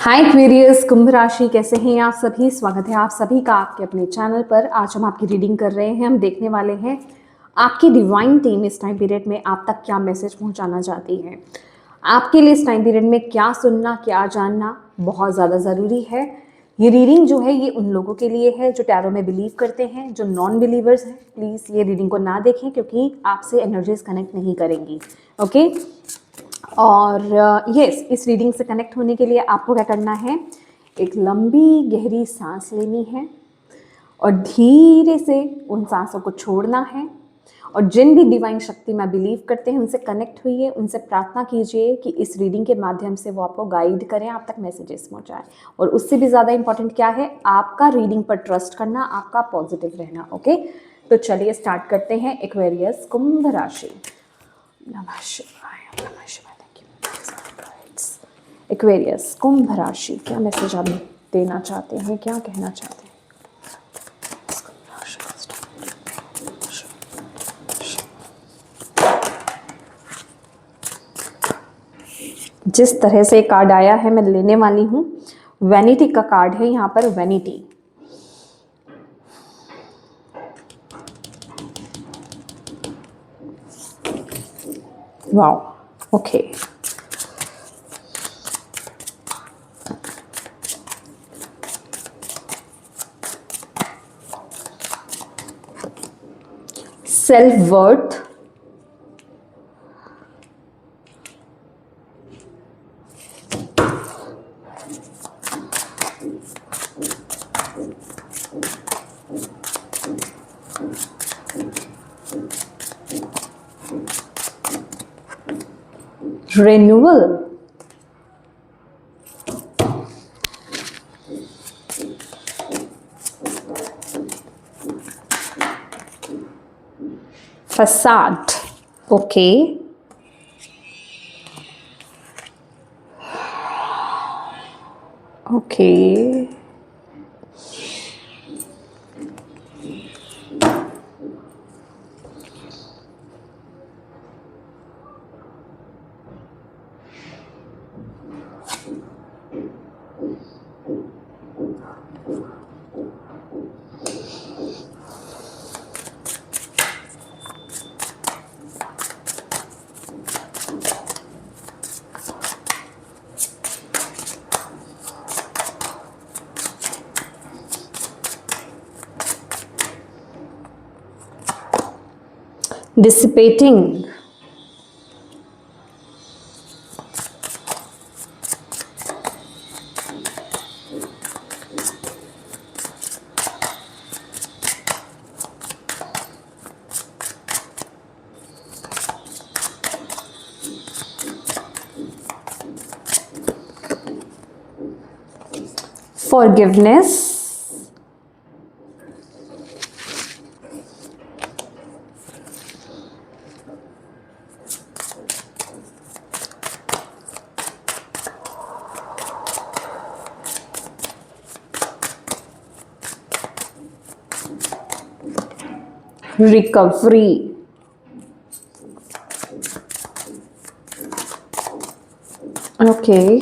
हाय Aquarius कुंभ राशि, कैसे हैं आप सभी। स्वागत है आप सभी का आपके अपने चैनल पर। आज हम आपकी रीडिंग कर रहे हैं। हम देखने वाले हैं आपकी डिवाइन टीम इस टाइम पीरियड में आप तक क्या मैसेज पहुंचाना चाहती है। आपके लिए इस टाइम पीरियड में क्या सुनना, क्या जानना बहुत ज़्यादा ज़रूरी है। ये रीडिंग जो है ये उन लोगों के लिए है जो टैरो में बिलीव करते हैं। जो नॉन बिलीवर्स हैं प्लीज़ ये रीडिंग को ना देखें क्योंकि आपसे एनर्जीज कनेक्ट नहीं करेंगी। ओके। और यस, इस रीडिंग से कनेक्ट होने के लिए आपको क्या करना है, एक लंबी गहरी सांस लेनी है और धीरे से उन सांसों को छोड़ना है। और जिन भी डिवाइन शक्ति में बिलीव करते हैं उनसे कनेक्ट हुइए, उनसे प्रार्थना कीजिए कि इस रीडिंग के माध्यम से वो आपको गाइड करें, आप तक मैसेजेस पहुंचाएं। और उससे भी ज़्यादा इंपॉर्टेंट क्या है, आपका रीडिंग पर ट्रस्ट करना, आपका पॉजिटिव रहना। ओके, तो चलिए स्टार्ट करते हैं। एक्वेरियस कुंभ राशि। नमः शिवाय, नमः शिवाय। एक्वेरियस कुंभ राशि, क्या मैसेज आप देना चाहते हैं, क्या कहना चाहते हैं। जिस तरह से कार्ड आया है मैं लेने वाली हूँ। वैनिटी का कार्ड है यहाँ पर, vanity. Wow, okay. Self worth, renewal, फसाद। Okay, okay. dissipating, forgiveness, recovery, okay,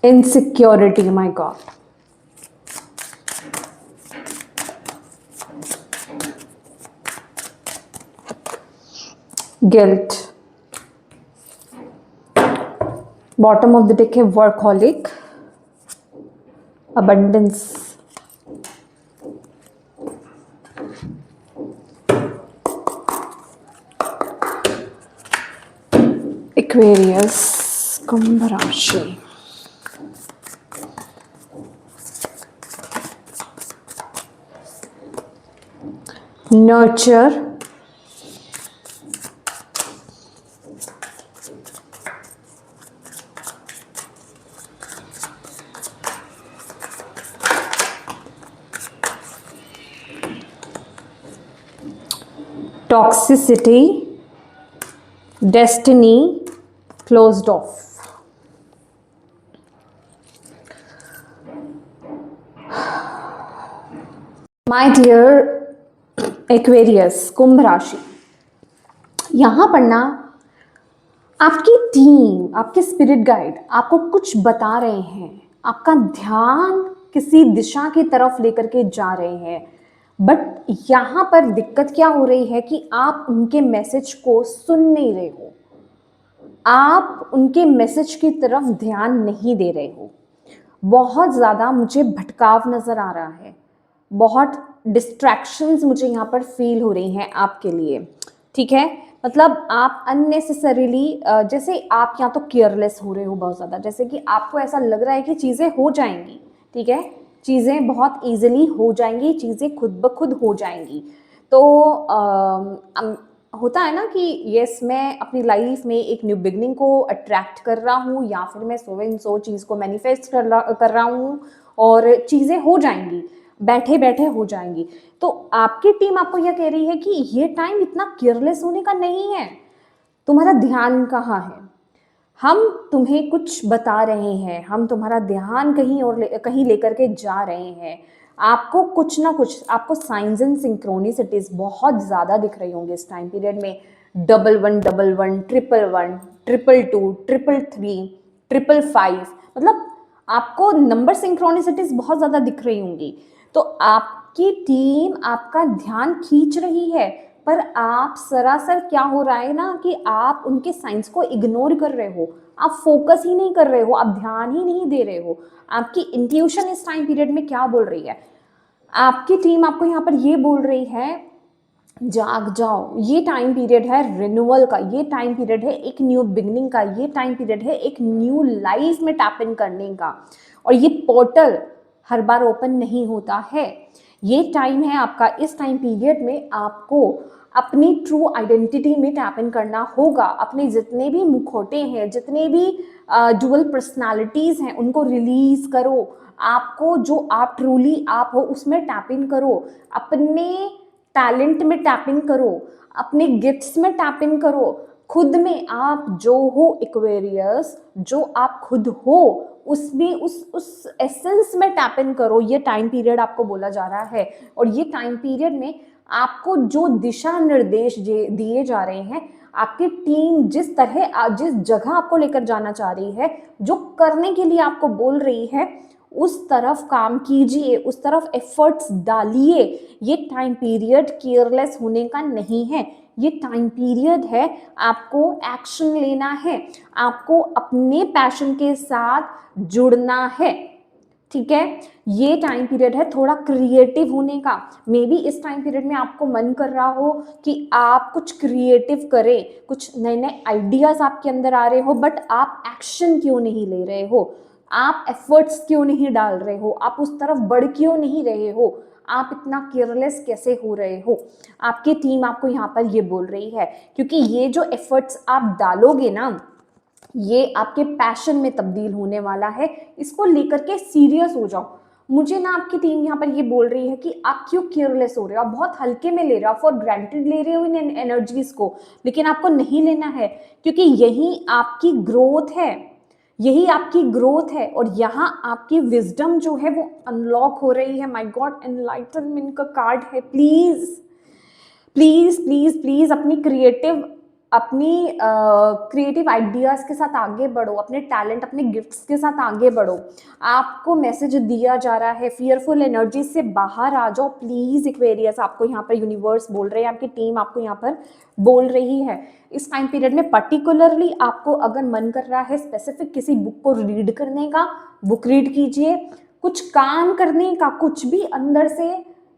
insecurity, my God, guilt, bottom of the deck है workaholic, abundance, Aquarius कुंभ राशि। Nurture, toxicity, destiny, closed off. My dear Aquarius, कुंभ राशि, यहाँ पर ना आपकी टीम, आपके स्पिरिट गाइड आपको कुछ बता रहे हैं, आपका ध्यान किसी दिशा की तरफ लेकर के जा रहे हैं। बट यहाँ पर दिक्कत क्या हो रही है कि आप उनके मैसेज को सुन नहीं रहे हो, आप उनके मैसेज की तरफ ध्यान नहीं दे रहे हो। बहुत ज़्यादा मुझे भटकाव नज़र आ रहा है, बहुत डिस्ट्रैक्शंस मुझे यहाँ पर फील हो रही हैं आपके लिए। ठीक है, मतलब आप अननेसेसरीली जैसे आप यहाँ तो केयरलेस हो रहे हो बहुत ज़्यादा, जैसे कि आपको ऐसा लग रहा है कि चीज़ें हो जाएंगी। ठीक है, चीज़ें बहुत ईजिली हो जाएंगी, चीज़ें खुद ब खुद हो जाएंगी। तो होता है ना कि यस, मैं अपनी लाइफ में एक न्यू बिगनिंग को अट्रैक्ट कर रहा हूँ, या फिर मैं सो चीज़ को मैनिफेस्ट कर रहा हूँ और चीज़ें हो जाएंगी, बैठे बैठे हो जाएंगी। तो आपकी टीम आपको यह कह रही है कि ये टाइम इतना केयरलेस होने का नहीं है, तुम्हारा ध्यान कहाँ है, हम तुम्हें कुछ बता रहे हैं, हम तुम्हारा ध्यान कहीं और कहीं लेकर के जा रहे हैं। आपको कुछ ना कुछ, आपको साइंस एंड सिंक्रोनिसिटीज बहुत ज़्यादा दिख रही होंगी इस टाइम पीरियड में। 1111, 111, 222, 333, 555, मतलब आपको नंबर सिंक्रोनिसिटीज बहुत ज़्यादा दिख रही होंगी। तो आपकी टीम आपका ध्यान खींच रही है, पर आप सरासर क्या हो रहा है ना कि आप उनके साइंस को इग्नोर कर रहे हो, आप फोकस ही नहीं कर रहे हो, आप ध्यान ही नहीं दे रहे हो। आपकी इंट्यूशन इस टाइम पीरियड में क्या बोल रही है? आपकी टीम आपको यहाँ पर ये बोल रही है, जाग जाओ, ये टाइम पीरियड है रिन्यूअल का, ये टाइम पीरियड है एक न्यू बिगनिंग का, ये टाइम पीरियड है एक न्यू लाइफ में टैप इन करने का। और ये पोर्टल हर बार ओपन नहीं होता है, ये टाइम है आपका। इस टाइम पीरियड में आपको अपनी ट्रू आइडेंटिटी में टैप इन करना होगा। अपने जितने भी मुखौटे हैं, जितने भी डुअल पर्सनालिटीज हैं, उनको रिलीज करो। आपको जो आप ट्रूली आप हो उसमें टैप इन करो, अपने टैलेंट में टैप इन करो, अपने गिफ्ट्स में टैप इन करो, खुद में आप जो हो एक्वेरियस, जो आप खुद हो उसमें उस एसेंस में टैप इन करो। ये टाइम पीरियड आपको बोला जा रहा है, और ये टाइम पीरियड में आपको जो दिशा निर्देश दिए जा रहे हैं, आपकी टीम जिस तरह जिस जगह आपको लेकर जाना चाह रही है, जो करने के लिए आपको बोल रही है, उस तरफ काम कीजिए, उस तरफ एफर्ट्स डालिए। ये टाइम पीरियड केयरलेस होने का नहीं है, ये टाइम पीरियड है आपको एक्शन लेना है, आपको अपने पैशन के साथ जुड़ना है। ठीक है, ये टाइम पीरियड है थोड़ा क्रिएटिव होने का। मे बी इस टाइम पीरियड में आपको मन कर रहा हो कि आप कुछ क्रिएटिव करें, कुछ नए नए आइडियाज आपके अंदर आ रहे हो, बट आप एक्शन क्यों नहीं ले रहे हो, आप एफर्ट्स क्यों नहीं डाल रहे हो, आप उस तरफ बढ़ क्यों नहीं रहे हो, आप इतना केयरलेस कैसे हो रहे हो? आपकी टीम आपको यहाँ पर ये बोल रही है, क्योंकि ये जो एफर्ट्स आप डालोगे ना, ये आपके पैशन में तब्दील होने वाला है। इसको लेकर के सीरियस हो जाओ। मुझे ना आपकी टीम यहाँ पर ये बोल रही है कि आप क्यों केयरलेस हो रहे हो, आप बहुत हल्के में ले रहे हो, फॉर ग्रांटेड ले रहे हो इन एनर्जीज को, लेकिन आपको नहीं लेना है, क्योंकि यही आपकी ग्रोथ है, यही आपकी ग्रोथ है, और यहाँ आपकी विजडम जो है वो अनलॉक हो रही है। माय गॉड, एनलाइटनमेंट का कार्ड है। प्लीज प्लीज प्लीज प्लीज अपनी क्रिएटिव आइडियाज़ के साथ आगे बढ़ो, अपने टैलेंट, अपने गिफ्ट्स के साथ आगे बढ़ो। आपको मैसेज दिया जा रहा है, फियरफुल एनर्जी से बाहर आ जाओ प्लीज़ एक्वेरियस। आपको यहाँ पर यूनिवर्स बोल रहे हैं, आपकी टीम आपको यहाँ पर बोल रही है। इस टाइम पीरियड में पर्टिकुलरली आपको अगर मन कर रहा है स्पेसिफिक किसी बुक को रीड करने का, बुक रीड कीजिए। कुछ काम करने का, कुछ भी अंदर से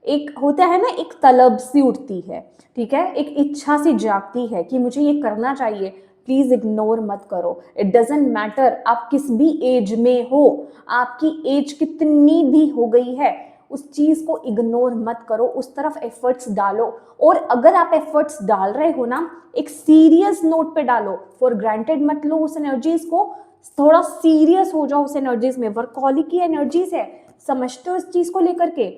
एक होता है ना, एक तलब सी उठती है, ठीक है, एक इच्छा सी जागती है कि मुझे ये करना चाहिए। प्लीज इग्नोर मत करो। इट डजेंट मैटर आप किस भी एज में हो, आपकी एज कितनी भी हो गई है, उस चीज को इग्नोर मत करो, उस तरफ एफर्ट्स डालो। और अगर आप एफर्ट्स डाल रहे हो ना, एक सीरियस नोट पे डालो, फॉर ग्रांटेड मत लो उस एनर्जीज को, थोड़ा सीरियस हो जाओ उस एनर्जीज में। वर्कॉलिक की एनर्जीज है, समझते हो इस चीज को लेकर के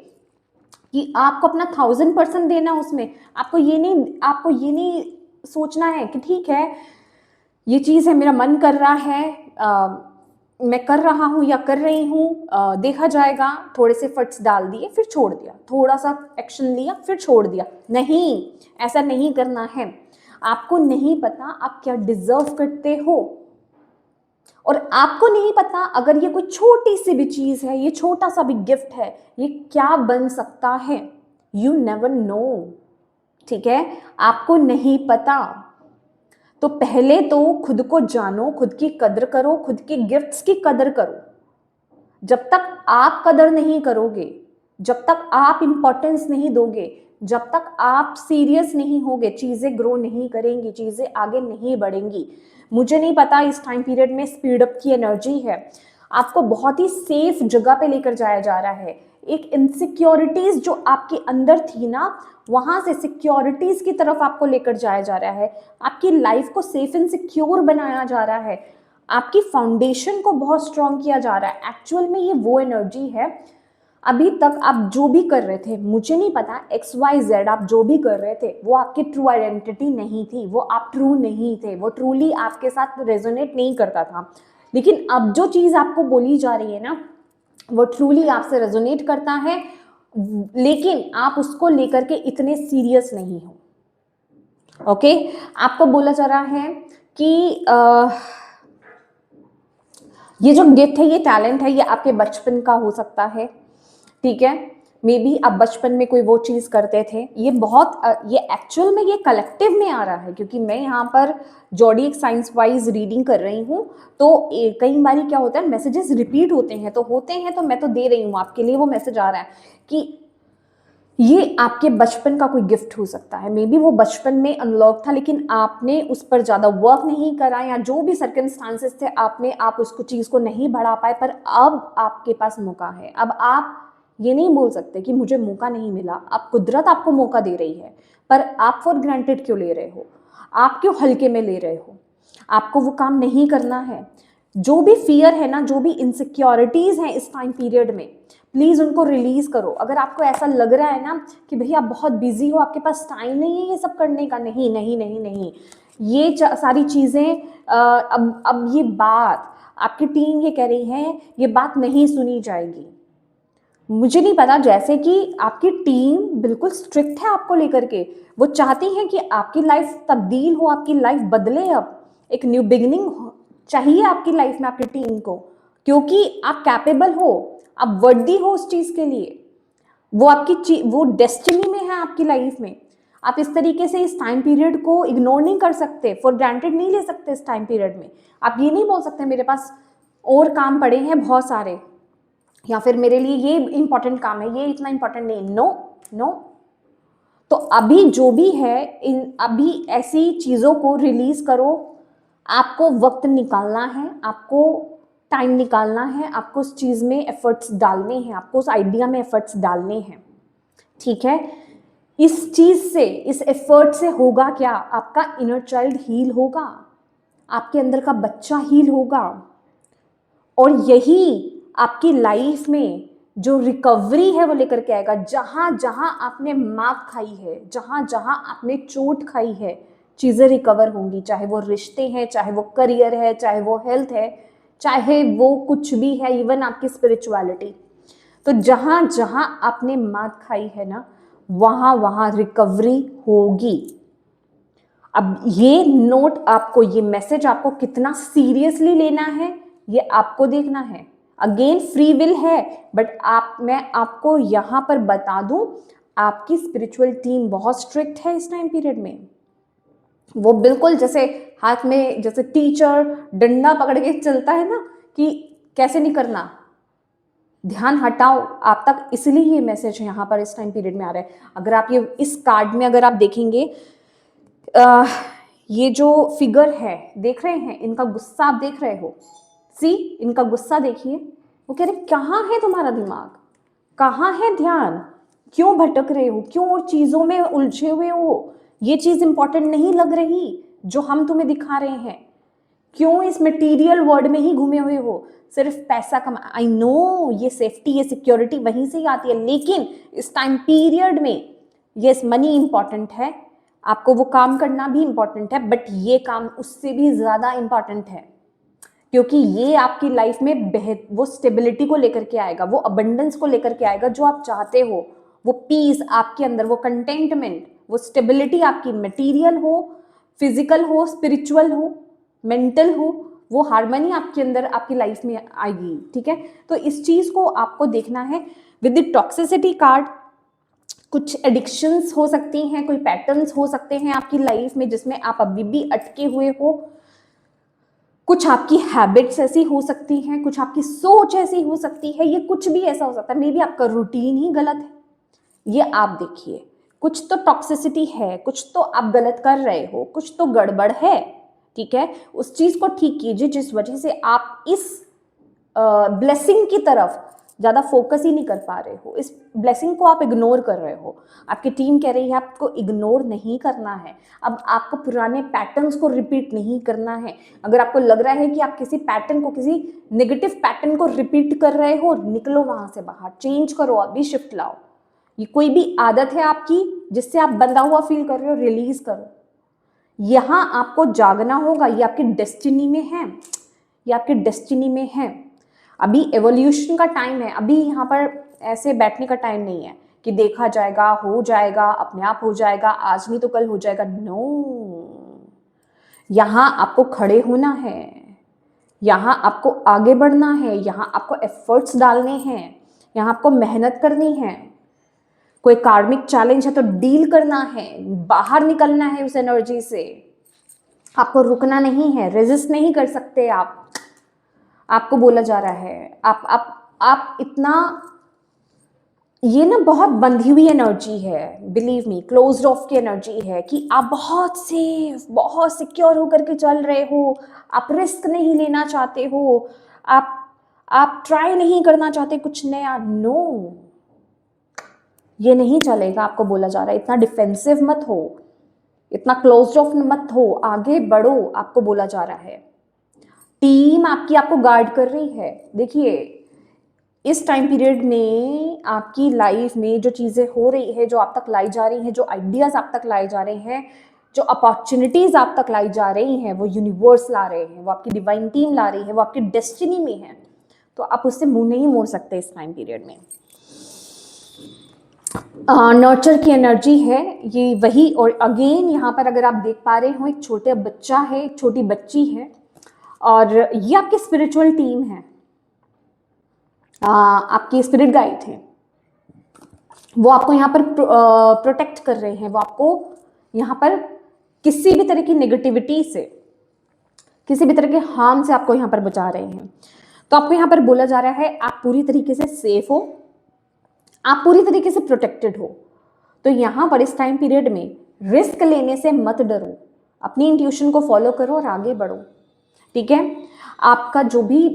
कि आपको अपना 1000% देना उसमें। आपको ये नहीं सोचना है कि ठीक है ये चीज़ है, मेरा मन कर रहा है मैं कर रहा हूँ या कर रही हूँ, देखा जाएगा, थोड़े से एफर्ट्स डाल दिए फिर छोड़ दिया, थोड़ा सा एक्शन लिया फिर छोड़ दिया। नहीं, ऐसा नहीं करना है। आपको नहीं पता आप क्या डिजर्व करते हो, और आपको नहीं पता अगर ये कोई छोटी सी भी चीज है, ये छोटा सा भी गिफ्ट है, ये क्या बन सकता है। You never know. ठीक है, आपको नहीं पता। तो पहले तो खुद को जानो, खुद की कदर करो, खुद के गिफ्ट्स की कदर करो। जब तक आप कदर नहीं करोगे, जब तक आप इंपॉर्टेंस नहीं दोगे, जब तक आप सीरियस नहीं होगे, चीजें ग्रो नहीं करेंगी, चीजें आगे नहीं बढ़ेंगी। मुझे नहीं पता इस टाइम पीरियड में स्पीड अप की एनर्जी है, आपको बहुत ही सेफ जगह पे लेकर जाया जा रहा है। एक इनसिक्योरिटीज जो आपके अंदर थी ना, वहां से सिक्योरिटीज की तरफ आपको लेकर जाया जा रहा है। आपकी लाइफ को सेफ एंड सिक्योर बनाया जा रहा है, आपकी फाउंडेशन को बहुत स्ट्रॉन्ग किया जा रहा है। एक्चुअल में ये वो एनर्जी है। अभी तक आप जो भी कर रहे थे, मुझे नहीं पता, XYZ आप जो भी कर रहे थे वो आपकी ट्रू आइडेंटिटी नहीं थी, वो आप ट्रू नहीं थे, वो ट्रूली आपके साथ रेजोनेट नहीं करता था। लेकिन अब जो चीज आपको बोली जा रही है ना, वो ट्रूली आपसे रेजोनेट करता है, लेकिन आप उसको लेकर के इतने सीरियस नहीं हो। ओके, आपको बोला जा रहा है कि ये जो गिफ्ट है, ये टैलेंट है, ये आपके बचपन का हो सकता है। ठीक है, मे बी आप बचपन में कोई वो चीज करते थे। ये बहुत ये एक्चुअल में ये कलेक्टिव में आ रहा है, क्योंकि मैं यहाँ पर जॉडियक साइंस वाइज रीडिंग कर रही हूँ। तो कई बार क्या होता है, मैसेजेस रिपीट होते हैं, तो मैं तो दे रही हूँ आपके लिए, वो मैसेज आ रहा है कि ये आपके बचपन का कोई गिफ्ट हो सकता है। मे बी वो बचपन में अनलॉक था, लेकिन आपने उस पर ज़्यादा वर्क नहीं करा, या जो भी सर्कमस्टांसेस थे आप उसको चीज़ को नहीं बढ़ा पाए। पर अब आपके पास मौका है। अब आप ये नहीं बोल सकते कि मुझे मौका नहीं मिला। अब कुदरत आपको मौका दे रही है, पर आप फॉर ग्रांटेड क्यों ले रहे हो, आप क्यों हल्के में ले रहे हो। आपको वो काम नहीं करना है। जो भी फियर है ना, जो भी इनसिक्योरिटीज हैं इस टाइम पीरियड में, प्लीज उनको रिलीज करो। अगर आपको ऐसा लग रहा है ना कि भैया आप बहुत बिजी हो, आपके पास टाइम नहीं है ये सब करने का, नहीं नहीं नहीं नहीं, ये सारी चीजें अब ये बात आपकी टीम ये कह रही है, ये बात नहीं सुनी जाएगी। मुझे नहीं पता, जैसे कि आपकी टीम बिल्कुल स्ट्रिक्ट है आपको लेकर के, वो चाहती है कि आपकी लाइफ तब्दील हो, आपकी लाइफ बदले, अब एक न्यू बिगिनिंग चाहिए आपकी लाइफ में, आपकी टीम को, क्योंकि आप कैपेबल हो, आप वर्दी हो उस चीज के लिए। वो आपकी वो डेस्टिनी में है आपकी लाइफ में। आप इस तरीके से इस टाइम पीरियड को इग्नोर नहीं कर सकते, फॉर ग्रांटेड नहीं ले सकते इस टाइम पीरियड में। आप ये नहीं बोल सकते मेरे पास और काम पड़े हैं बहुत सारे, या फिर मेरे लिए ये इंपॉर्टेंट काम है, ये इतना इंपॉर्टेंट नहीं। No no. तो अभी जो भी है, अभी ऐसी चीजों को रिलीज करो। आपको वक्त निकालना है, आपको टाइम निकालना है, आपको उस चीज में एफर्ट्स डालने हैं, आपको उस आइडिया में एफर्ट्स डालने हैं। ठीक है, इस चीज से, इस एफर्ट से होगा क्या, आपका इनर चाइल्ड हील होगा, आपके अंदर का बच्चा हील होगा, और यही आपकी लाइफ में जो रिकवरी है वो लेकर के आएगा। जहां जहां आपने मात खाई है, जहां जहां आपने चोट खाई है, चीजें रिकवर होंगी। चाहे वो रिश्ते हैं, चाहे वो करियर है, चाहे वो हेल्थ है, चाहे वो कुछ भी है, इवन आपकी स्पिरिचुअलिटी। तो जहां जहां आपने मात खाई है ना, वहां वहां रिकवरी होगी। अब ये नोट आपको, ये मैसेज आपको कितना सीरियसली लेना है, ये आपको देखना है। अगेन फ्री विल है, बट मैं आपको यहां पर बता दूं, आपकी स्पिरिचुअल टीम बहुत स्ट्रिक्ट है इस टाइम पीरियड में। वो बिल्कुल जैसे हाथ में जैसे टीचर डंडा पकड़ के चलता है ना, कि कैसे नहीं करना, ध्यान हटाओ आप तक। इसलिए ये मैसेज यहाँ पर इस टाइम पीरियड में आ रहा है। अगर आप ये इस कार्ड में अगर आप देखेंगे, ये जो फिगर है देख रहे हैं, इनका गुस्सा आप देख रहे हो, सी इनका गुस्सा देखिए। वो कह रहे कहाँ है तुम्हारा दिमाग, कहाँ है ध्यान, क्यों भटक रहे हो, क्यों और चीजों में उलझे हुए हो, ये चीज इंपॉर्टेंट नहीं लग रही जो हम तुम्हें दिखा रहे हैं, क्यों इस मटेरियल वर्ल्ड में ही घूमे हुए हो, सिर्फ पैसा कमा। आई नो ये सेफ्टी, ये सिक्योरिटी वहीं से ही आती है, लेकिन इस टाइम पीरियड में यस मनी इंपॉर्टेंट है, आपको वो काम करना भी इंपॉर्टेंट है, बट ये काम उससे भी ज्यादा इंपॉर्टेंट है। क्योंकि ये आपकी लाइफ में वो स्टेबिलिटी को लेकर के आएगा, वो अबंडेंस को लेकर के आएगा जो आप चाहते हो, वो पीस आपके अंदर, वो कंटेंटमेंट, वो स्टेबिलिटी आपकी, मटेरियल हो, फिजिकल हो, स्पिरिचुअल हो, मेंटल हो, वो हार्मनी आपके अंदर आपकी लाइफ में आएगी। ठीक है, तो इस चीज को आपको देखना है। विद द टॉक्सिसिटी कार्ड कुछ एडिक्शंस हो सकती हैं, कोई पैटर्न्स हो सकते हैं आपकी लाइफ में जिसमें आप अभी भी अटके हुए हो, कुछ आपकी हैबिट्स ऐसी हो सकती हैं, कुछ आपकी सोच ऐसी हो सकती है, ये कुछ भी ऐसा हो सकता है, मे बी आपका रूटीन ही गलत है, ये आप देखिए। कुछ तो टॉक्सिसिटी है, कुछ तो आप गलत कर रहे हो, कुछ तो गड़बड़ है। ठीक है, उस चीज को ठीक कीजिए जिस वजह से आप इस ब्लेसिंग की तरफ ज्यादा फोकस ही नहीं कर पा रहे हो, इस ब्लेसिंग को आप इग्नोर कर रहे हो। आपकी टीम कह रही है आपको इग्नोर नहीं करना है, अब आपको पुराने पैटर्न्स को रिपीट नहीं करना है। अगर आपको लग रहा है कि आप किसी पैटर्न को, किसी नेगेटिव पैटर्न को रिपीट कर रहे हो, निकलो वहां से बाहर, चेंज करो, अभी शिफ्ट लाओ। ये कोई भी आदत है आपकी जिससे आप बंधा हुआ फील कर रहे हो, रिलीज करो। यहां आपको जागना होगा, ये आपकी डेस्टिनी में है, ये आपकी डेस्टिनी में है। अभी एवोल्यूशन का टाइम है, अभी यहाँ पर ऐसे बैठने का टाइम नहीं है कि देखा जाएगा, हो जाएगा, अपने आप हो जाएगा, आज नहीं तो कल हो जाएगा। नो, यहाँ आपको खड़े होना है, यहाँ आपको आगे बढ़ना है, यहाँ आपको एफर्ट्स डालने हैं, यहाँ आपको मेहनत करनी है। कोई कार्मिक चैलेंज है तो डील करना है, बाहर निकलना है उस एनर्जी से। आपको रुकना नहीं है, रेजिस्ट नहीं कर सकते आप। आपको बोला जा रहा है आप इतना, ये ना बहुत बंधी हुई एनर्जी है, बिलीव मी, क्लोज्ड ऑफ की एनर्जी है कि आप बहुत सेफ, बहुत सिक्योर होकर के चल रहे हो, आप रिस्क नहीं लेना चाहते हो, आप ट्राई नहीं करना चाहते कुछ नया। नो, ये नहीं चलेगा। आपको बोला जा रहा है इतना डिफेंसिव मत हो, इतना क्लोज्ड ऑफ मत हो, आगे बढ़ो, आपको बोला जा रहा है। टीम आपकी आपको गार्ड कर रही है। देखिए, इस टाइम पीरियड में आपकी लाइफ में जो चीज़ें हो रही है, जो आप तक लाई जा रही हैं, जो आइडियाज़ आप तक लाए जा रहे हैं, जो अपॉर्चुनिटीज़ आप तक लाई जा रही हैं, वो यूनिवर्स ला रहे हैं, वो आपकी डिवाइन टीम ला रही है, वो आपकी डेस्टिनी में है। तो आप उससे मुंह नहीं मोड़ सकते इस टाइम पीरियड में। नर्चर की एनर्जी है ये वही। और अगेन यहाँ पर अगर आप देख पा रहे हो, एक छोटे बच्चा है, एक छोटी बच्ची है, और ये आपकी स्पिरिचुअल टीम है, आपकी स्पिरिट गाइड है। वो आपको यहाँ पर प्रोटेक्ट कर रहे हैं, वो आपको यहाँ पर किसी भी तरह की नेगेटिविटी से, किसी भी तरह के हार्म से आपको यहाँ पर बचा रहे हैं। तो आपको यहाँ पर बोला जा रहा है आप पूरी तरीके से सेफ हो, आप पूरी तरीके से प्रोटेक्टेड हो। तो यहाँ पर इस टाइम पीरियड में रिस्क लेने से मत डरो, अपनी इंट्यूशन को फॉलो करो और आगे बढ़ो। ठीक है, आपका जो भी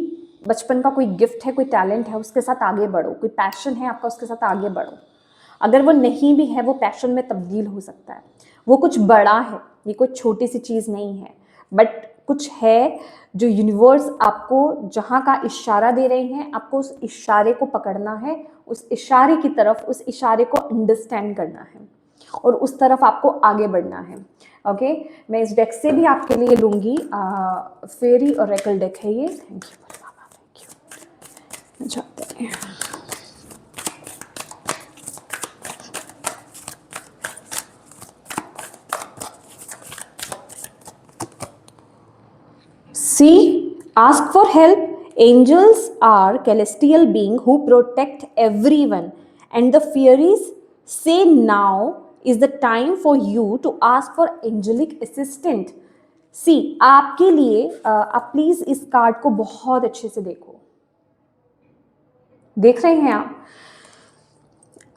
बचपन का कोई गिफ्ट है, कोई टैलेंट है, उसके साथ आगे बढ़ो। कोई पैशन है आपका, उसके साथ आगे बढ़ो। अगर वो नहीं भी है, वो पैशन में तब्दील हो सकता है। वो कुछ बड़ा है, ये कोई छोटी सी चीज़ नहीं है, बट कुछ है जो यूनिवर्स आपको जहाँ का इशारा दे रहे हैं, आपको उस इशारे को पकड़ना है, उस इशारे की तरफ, उस इशारे को अंडरस्टैंड करना है और उस तरफ आपको आगे बढ़ना है। ओके, मैं इस डेक से भी आपके लिए लूँगी, फेरी ओरेकल डेक है ये। Thank you Baba, thank you. जाते हैं। See, ask for help. Angels are celestial beings who protect everyone, and the fairies say now is the time for you to ask for angelic assistant. See, आपके लिए आप please इस card को बहुत अच्छे से देखो, देख रहे हैं आप?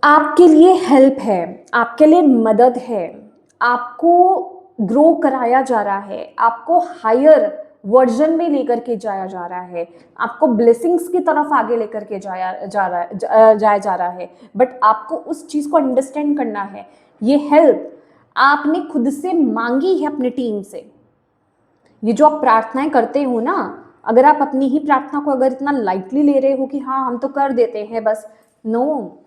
आपके लिए हेल्प है, आपके लिए मदद है, आपको ग्रो कराया जा रहा है, आपको हायर वर्जन में लेकर के जाया जा रहा है, आपको ब्लेसिंग्स की तरफ आगे लेकर के जाया जा रहा है। बट आपको उस चीज़ को अंडरस्टैंड करना है, ये हेल्प आपने खुद से मांगी है अपनी टीम से। ये जो आप प्रार्थनाएं करते हो ना, अगर आप अपनी ही प्रार्थना को अगर इतना लाइटली ले रहे हो कि हाँ हम तो कर देते हैं बस, नो,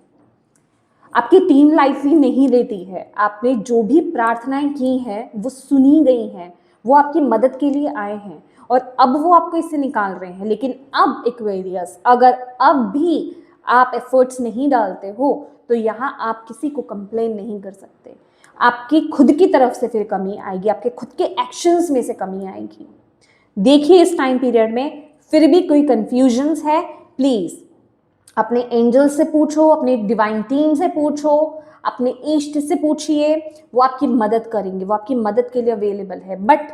आपकी टीम लाइटली नहीं लेती है। आपने जो भी प्रार्थनाएं की हैं वो सुनी गई हैं, वो आपकी मदद के लिए आए हैं और अब वो आपको इससे निकाल रहे हैं। लेकिन अब एक्वेरियस, अगर अब भी आप एफर्ट्स नहीं डालते हो तो यहाँ आप किसी को कंप्लेन नहीं कर सकते। आपकी खुद की तरफ से फिर कमी आएगी, आपके खुद के एक्शंस में से कमी आएगी। देखिए इस टाइम पीरियड में फिर भी कोई कंफ्यूजन्स है, प्लीज अपने एंजल से पूछो, अपने डिवाइन टीम से पूछो, अपने इष्ट से पूछिए, वो आपकी मदद करेंगे, वो आपकी मदद के लिए अवेलेबल है। बट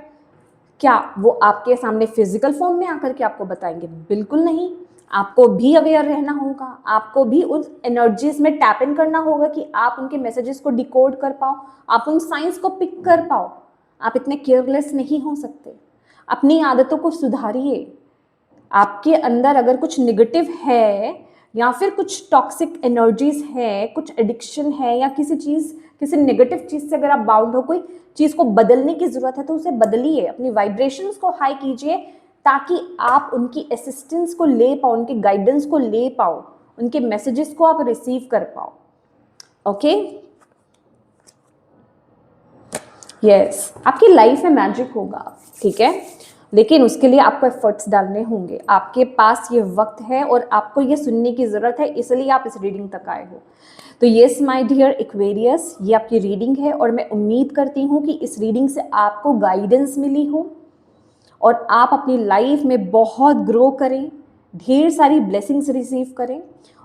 क्या वो आपके सामने फिजिकल फॉर्म में आकर के आपको बताएंगे? बिल्कुल नहीं। आपको भी अवेयर रहना होगा, आपको भी उन एनर्जीज में टैप इन करना होगा कि आप उनके मैसेजेस को डिकोड कर पाओ, आप उन साइंस को पिक कर पाओ। आप इतने केयरलेस नहीं हो सकते। अपनी आदतों को सुधारिए। आपके अंदर अगर कुछ निगेटिव है या फिर कुछ टॉक्सिक एनर्जीज है, कुछ एडिक्शन है या किसी नेगेटिव चीज से अगर आप बाउंड हो, कोई चीज को बदलने की जरूरत है तो उसे बदलिए, अपनी वाइब्रेशंस को हाई कीजिए ताकि आप उनकी असिस्टेंस को ले पाओ, उनके गाइडेंस को ले पाओ, उनके मैसेजेस को आप रिसीव कर पाओ। ओके, यस, आपकी लाइफ में मैजिक होगा, ठीक है, लेकिन उसके लिए आपको एफर्ट्स डालने होंगे। आपके पास ये वक्त है और आपको ये सुनने की ज़रूरत है, इसलिए आप इस रीडिंग तक आए हो। तो येस माय डियर एक्वेरियस, ये आपकी रीडिंग है और मैं उम्मीद करती हूँ कि इस रीडिंग से आपको गाइडेंस मिली हो और आप अपनी लाइफ में बहुत ग्रो करें, ढेर सारी ब्लेसिंग्स रिसीव करें।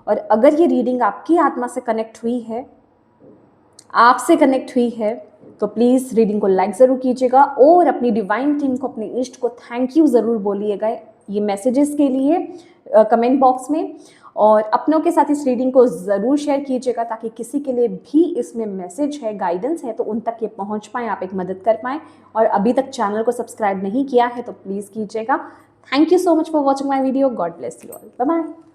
और अगर ये रीडिंग आपकी आत्मा से कनेक्ट हुई है, आपसे कनेक्ट हुई है, तो प्लीज़ रीडिंग को लाइक ज़रूर कीजिएगा और अपनी डिवाइन टीम को, अपने इष्ट को थैंक यू ज़रूर बोलिएगा ये मैसेजेस के लिए कमेंट बॉक्स में। और अपनों के साथ इस रीडिंग को ज़रूर शेयर कीजिएगा ताकि किसी के लिए भी इसमें मैसेज है, गाइडेंस है, तो उन तक ये पहुंच पाएँ, आप एक मदद कर पाएँ। और अभी तक चैनल को सब्सक्राइब नहीं किया है तो प्लीज़ कीजिएगा। Thank you so much for watching my video. God bless you all. Bye bye.